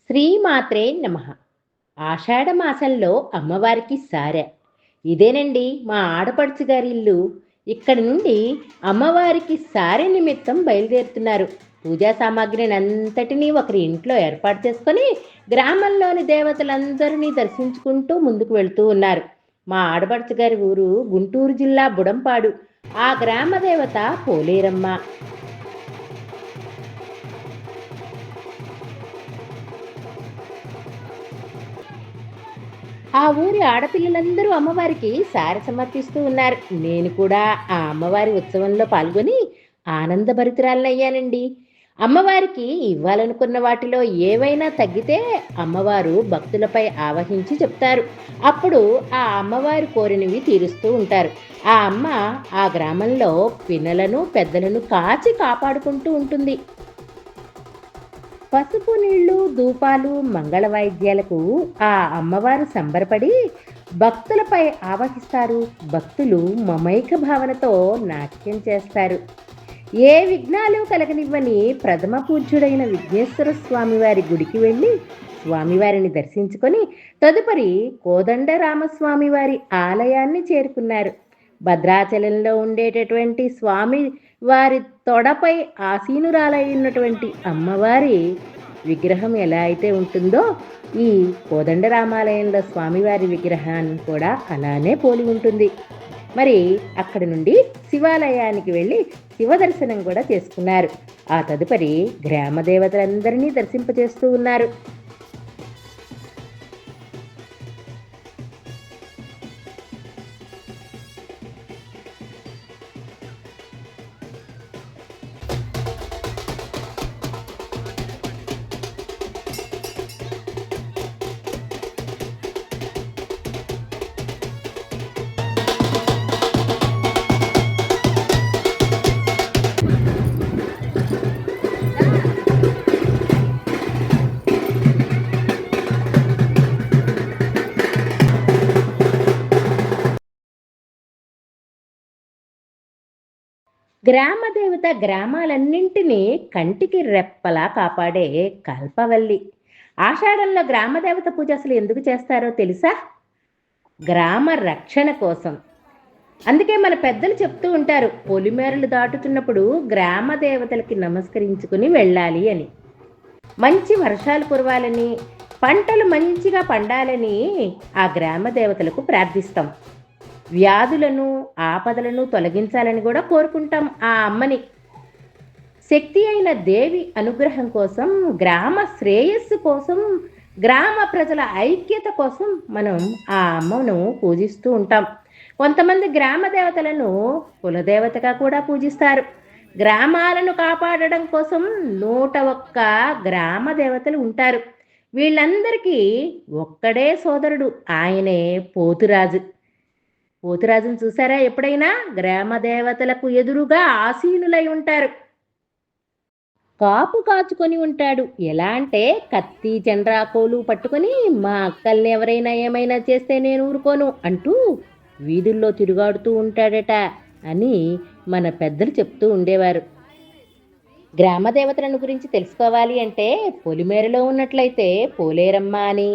శ్రీమాత్రే నమః. ఆషాఢ మాసంలో అమ్మవారికి సారె. ఇదేనండి మా ఆడపడుచు గారి ఇల్లు. ఇక్కడి నుండి అమ్మవారికి సారె నిమిత్తం బయలుదేరుతున్నారు. పూజా సామాగ్రిని అంతటినీ ఒకరి ఇంట్లో ఏర్పాటు చేసుకొని గ్రామంలోని దేవతలందరినీ దర్శించుకుంటూ ముందుకు వెళ్తూ ఉన్నారు. మా ఆడపడుచు గారి ఊరు గుంటూరు జిల్లా బుడంపాడు. ఆ గ్రామ దేవత పోలేరమ్మ. ఆ ఊరి ఆడపిల్లలందరూ అమ్మవారికి సారె సమర్పిస్తూ ఉన్నారు. నేను కూడా ఆ అమ్మవారి ఉత్సవంలో పాల్గొని ఆనందభరితురాలనయ్యానండి. అమ్మవారికి ఇవ్వాలనుకున్న వాటిలో ఏవైనా తగ్గితే అమ్మవారు భక్తులపై ఆవహించి చెప్తారు. అప్పుడు ఆ అమ్మవారు కోరినవి తీరుస్తూ ఉంటారు. ఆ అమ్మ ఆ గ్రామంలో పిన్నలను పెద్దలను కాచి కాపాడుకుంటూ ఉంటుంది. పసుపు నీళ్లు, ధూపాలు, మంగళ వాయిద్యాలకు ఆ అమ్మవారు సంబరపడి భక్తులపై ఆవహిస్తారు. భక్తులు మమైక భావనతో నాట్యం చేస్తారు. ఏ విఘ్నాలు కలగనివ్వని ప్రథమ పూజ్యుడైన విఘ్నేశ్వర స్వామివారి గుడికి వెళ్ళి స్వామివారిని దర్శించుకొని తదుపరి కోదండరామస్వామి వారి ఆలయాన్ని చేరుకున్నారు. భద్రాచలంలో ఉండేటటువంటి స్వామి వారి తొడపై ఆసీనురాలైనటువంటి అమ్మవారి విగ్రహం ఎలా అయితే ఉంటుందో ఈ కోదండరామాలయంలో స్వామివారి విగ్రహాన్ని కూడా అలానే పోలి ఉంటుంది. మరి అక్కడి నుండి శివాలయానికి వెళ్ళి శివ దర్శనం కూడా చేసుకున్నారు. ఆ తదుపరి గ్రామ దేవతలందరినీ దర్శింపజేస్తూ ఉన్నారు. గ్రామ దేవత గ్రామాలన్నింటినీ కంటికి రెప్పలా కాపాడే కల్పవల్లి. ఆషాఢంలో గ్రామ దేవత పూజ అసలు ఎందుకు చేస్తారో తెలుసా? గ్రామ రక్షణ కోసం. అందుకే మన పెద్దలు చెప్తూ ఉంటారు, పొలిమేరలు దాటుతున్నప్పుడు గ్రామ దేవతలకి నమస్కరించుకుని వెళ్ళాలి అని. మంచి వర్షాలు కురవాలని, పంటలు మంచిగా పండాలని ఆ గ్రామ దేవతలకు ప్రార్థిస్తాం. వ్యాధులను, ఆపదలను తొలగించాలని కూడా కోరుకుంటాం ఆ అమ్మని. శక్తి అయిన దేవి అనుగ్రహం కోసం, గ్రామ శ్రేయస్సు కోసం, గ్రామ ప్రజల ఐక్యత కోసం మనం ఆ అమ్మను పూజిస్తూ ఉంటాం. కొంతమంది గ్రామ దేవతలను కులదేవతగా కూడా పూజిస్తారు. గ్రామాలను కాపాడడం కోసం 101 గ్రామ దేవతలు ఉంటారు. వీళ్ళందరికీ ఒక్కడే సోదరుడు, ఆయనే పోతురాజు. పోతురాజును చూసారా ఎప్పుడైనా? గ్రామ దేవతలకు ఎదురుగా ఆసీనులై ఉంటారు. కాపు కాచుకొని ఉంటాడు. ఎలా అంటే కత్తి, చండ్రాకోలు పట్టుకొని మా అక్కల్ని ఎవరైనా ఏమైనా చేస్తే నేను ఊరుకోను అంటూ వీధుల్లో తిరుగాడుతూ ఉంటాడట అని మన పెద్దలు చెప్తూ ఉండేవారు. గ్రామ దేవతలను గురించి తెలుసుకోవాలి అంటే పొలిమేరలో ఉన్నట్లయితే పోలేరమ్మ అని,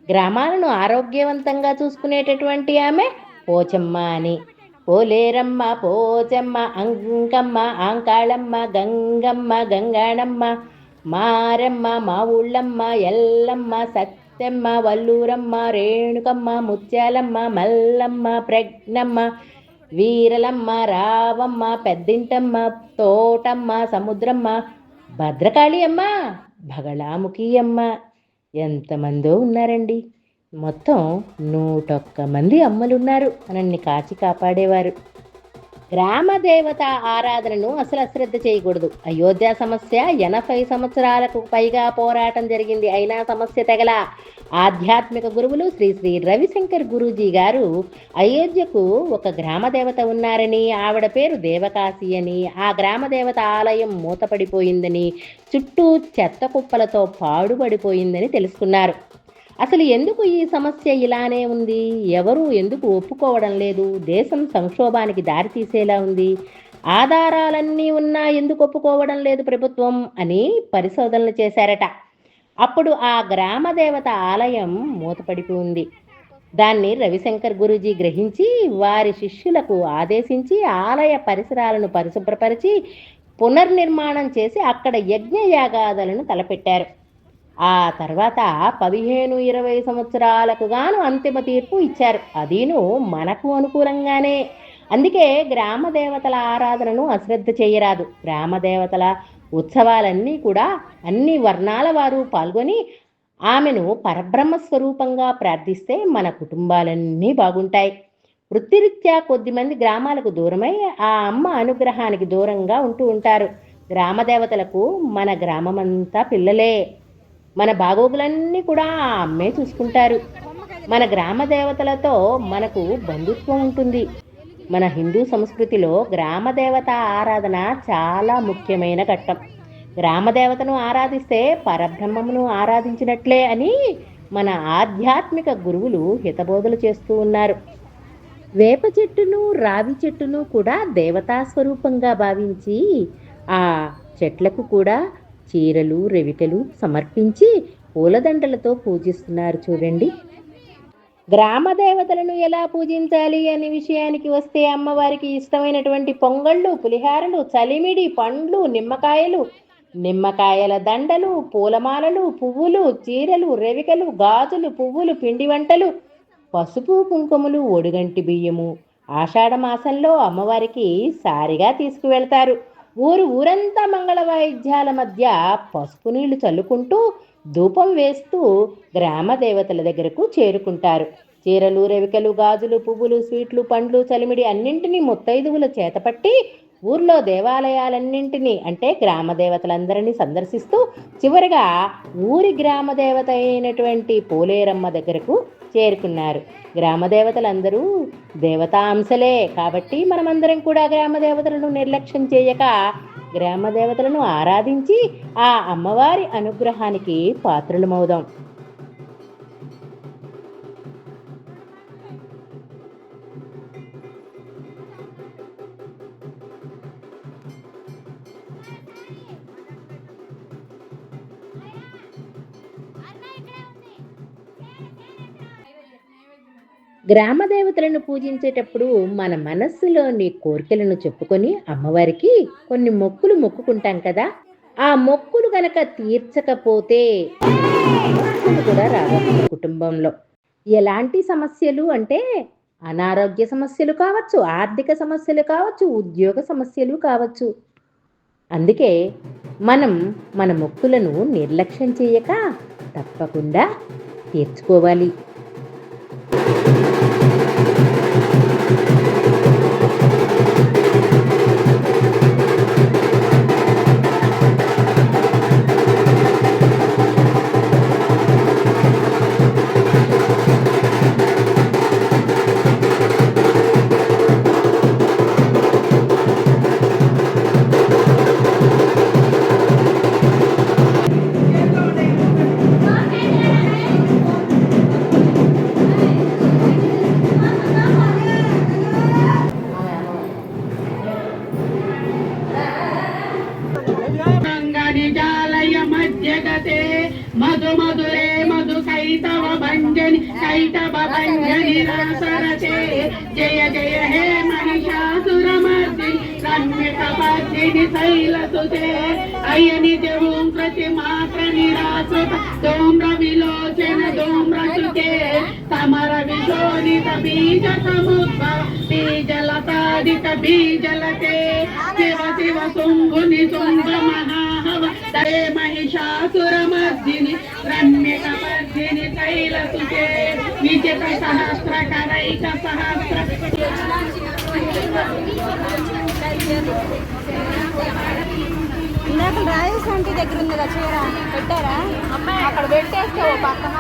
గ్రామాలను ఆరోగ్యవంతంగా చూసుకునేటటువంటి ఆమె పోచమ్మ అని. పోలేరమ్మ, పోచమ్మ, అంకమ్మ, ఆంకాళమ్మ, గంగమ్మ, గంగాణమ్మ, మారమ్మ, మా ఊళ్ళమ్మ, ఎల్లమ్మ, సత్తెమ్మ, వల్లూరమ్మ, రేణుకమ్మ, ముత్యాలమ్మ, మల్లమ్మ, ప్రజ్ఞమ్మ, వీరలమ్మ, రావమ్మ, పెద్దింటమ్మ, తోటమ్మ, సముద్రమ్మ, భద్రకాళి అమ్మ, బగళాముఖి అమ్మ. ఎంతమందో ఉన్నారండి. మొత్తం 101 మంది అమ్మలున్నారు మనల్ని కాచి కాపాడేవారు. గ్రామ దేవత ఆరాధనను అసలు అశ్రద్ధ చేయకూడదు. అయోధ్య సమస్య 80 సంవత్సరాలకు పైగా పోరాటం జరిగింది, అయినా సమస్య తెగల. ఆధ్యాత్మిక గురువులు శ్రీ శ్రీ రవిశంకర్ గురూజీ గారు అయోధ్యకు ఒక గ్రామ దేవత ఉన్నారని, ఆవిడ పేరు దేవకాశి అని, ఆ గ్రామ దేవత ఆలయం మూతపడిపోయిందని, చుట్టూ చెత్త కుప్పలతో పాడుపడిపోయిందని తెలుసుకున్నారు. అసలు ఎందుకు ఈ సమస్య ఇలానే ఉంది? ఎవరు ఎందుకు ఒప్పుకోవడం లేదు? దేశం సంక్షోభానికి దారితీసేలా ఉంది. ఆధారాలన్నీ ఉన్నా ఎందుకు ఒప్పుకోవడం లేదు ప్రభుత్వం అని పరిశోధనలు చేశారట. అప్పుడు ఆ గ్రామ దేవత ఆలయం మూతపడిపోయింది. దాన్ని రవిశంకర్ గురూజీ గ్రహించి వారి శిష్యులకు ఆదేశించి ఆలయ పరిసరాలను పరిశుభ్రపరిచి పునర్నిర్మాణం చేసి అక్కడ యజ్ఞయాగాదులను తలపెట్టారు. ఆ తర్వాత 15-20 సంవత్సరాలకు గాను అంతిమ తీర్పు ఇచ్చారు. అదీను మనకు అనుకూలంగానే. అందుకే గ్రామ దేవతల ఆరాధనను అశ్రద్ధ చేయరాదు. గ్రామ దేవతల ఉత్సవాలన్నీ కూడా అన్ని వర్ణాల వారు పాల్గొని ఆమెను పరబ్రహ్మ స్వరూపంగా ప్రార్థిస్తే మన కుటుంబాలన్నీ బాగుంటాయి. వృత్తిరీత్యా కొద్దిమంది గ్రామాలకు దూరమై ఆ అమ్మ అనుగ్రహానికి దూరంగా ఉంటూ ఉంటారు. గ్రామ దేవతలకు మన గ్రామమంతా పిల్లలే. మన బాగోగులన్నీ కూడా ఆ అమ్మే చూసుకుంటారు. మన గ్రామ దేవతలతో మనకు బంధుత్వం ఉంటుంది. మన హిందూ సంస్కృతిలో గ్రామ దేవత ఆరాధన చాలా ముఖ్యమైన ఘట్టం. గ్రామ దేవతను ఆరాధిస్తే పరబ్రహ్మమును ఆరాధించినట్లే అని మన ఆధ్యాత్మిక గురువులు హితబోధలు చేస్తూ ఉన్నారు. వేప చెట్టును రావి చెట్టును కూడా దేవతా స్వరూపంగా భావించి ఆ చెట్లకు కూడా చీరలు రెవికలు సమర్పించి పూలదండలతో పూజిస్తున్నారు చూడండి. గ్రామ దేవతలను ఎలా పూజించాలి అనే విషయానికి వస్తే అమ్మవారికి ఇష్టమైనటువంటి పొంగళ్ళు, పులిహారలు, చలిమిడి, పండ్లు, నిమ్మకాయలు, నిమ్మకాయల దండలు, పూలమాలలు, పువ్వులు, చీరలు, రెవికలు, గాజులు, పువ్వులు, పిండి వంటలు, పసుపు కుంకుమలు, ఒడిగంటి బియ్యము ఆషాఢ మాసంలో అమ్మవారికి సారిగా తీసుకువెళ్తారు. ఊరంతా మంగళ వాయిద్యాల మధ్య పసుపు నీళ్లు చల్లుకుంటూ ధూపం వేస్తూ గ్రామ దేవతల దగ్గరకు చేరుకుంటారు. చీరలు రెవికలు గాజులు పువ్వులు స్వీట్లు పండ్లు చలిమిడి అన్నింటినీ ముత్తైదువుల చేతపట్టి ఊర్లో దేవాలయాలన్నింటినీ అంటే గ్రామ దేవతలందరినీ సందర్శిస్తూ చివరిగా ఊరి గ్రామ దేవత అయినటువంటి పోలేరమ్మ దగ్గరకు చేరుకున్నారు. గ్రామ దేవతలందరూ దేవతాంశలే కాబట్టి మనమందరం కూడా గ్రామ దేవతలను నిర్లక్ష్యం చేయక గ్రామ దేవతలను ఆరాధించి ఆ అమ్మవారి అనుగ్రహానికి పాత్రులమవుదాం. గ్రామ దేవతలను పూజించేటప్పుడు మన మనస్సులోని కోరికలను చెప్పుకొని అమ్మవారికి కొన్ని మొక్కులు మొక్కుకుంటాం కదా. ఆ మొక్కులు గనక తీర్చకపోతే సమస్యలు కూడా రావచ్చు కుటుంబంలో. ఎలాంటి సమస్యలు అంటే అనారోగ్య సమస్యలు కావచ్చు, ఆర్థిక సమస్యలు కావచ్చు, ఉద్యోగ సమస్యలు కావచ్చు. అందుకే మనం మన మొక్కులను నిర్లక్ష్యం చేయక తప్పకుండా తీర్చుకోవాలి. जगते मधु मधुरे मधु कैतव भंजनि कैतव भंजनि रासरते जय जय हे महिषासुरमर्दिनि रम्यकपर्दिनि शैलसुते अयनि जवं प्रतिमात्र निरासुत धूम्र विलोचन धूम्रसुते समर विशोणित बीज समुद्भव बीजलतादित बीजलते शिव शिव शुम्भुनि शुम्भ महाहव दे महिषासुरमर्दिनि रम्यकपर्दिनि शैलसुते विजित सहस्रकरैक सहस्र ఇందాక రాజేష్ ఆంటీ దగ్గర ఉంది కదా చీర పెట్టారా అమ్మాయి అక్కడ పెట్టేస్తే ఓ పక్కన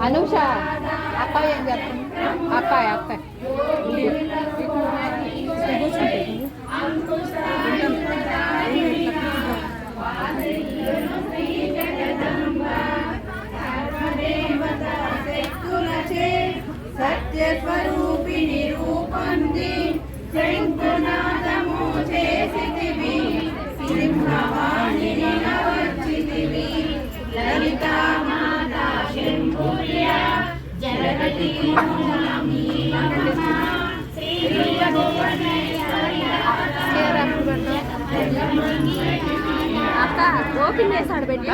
అనూష అక్క ఏం చెప్తుంది అక్కాయ్ అక్కాయ్ సత్యస్వరూపిణి రూపంది శంకునాదము చేసితివి సింహవాణిని నవర్చితివి లలితా మాతా శంభుర్య జగతి అక్క ఓపెన్ చేసాడు పెట్టి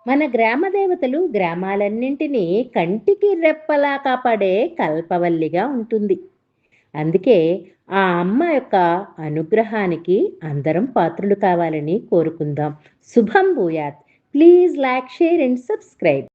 మన గ్రామ దేవతలు గ్రామాలన్నింటినీ కంటికి రెప్పలా కాపాడే కల్పవల్లిగా ఉంటుంది. అందుకే ఆ అమ్మ యొక్క అనుగ్రహానికి అందరం పాత్రులు కావాలని కోరుకుందాం. శుభం భూయాత్. Please like, share and subscribe.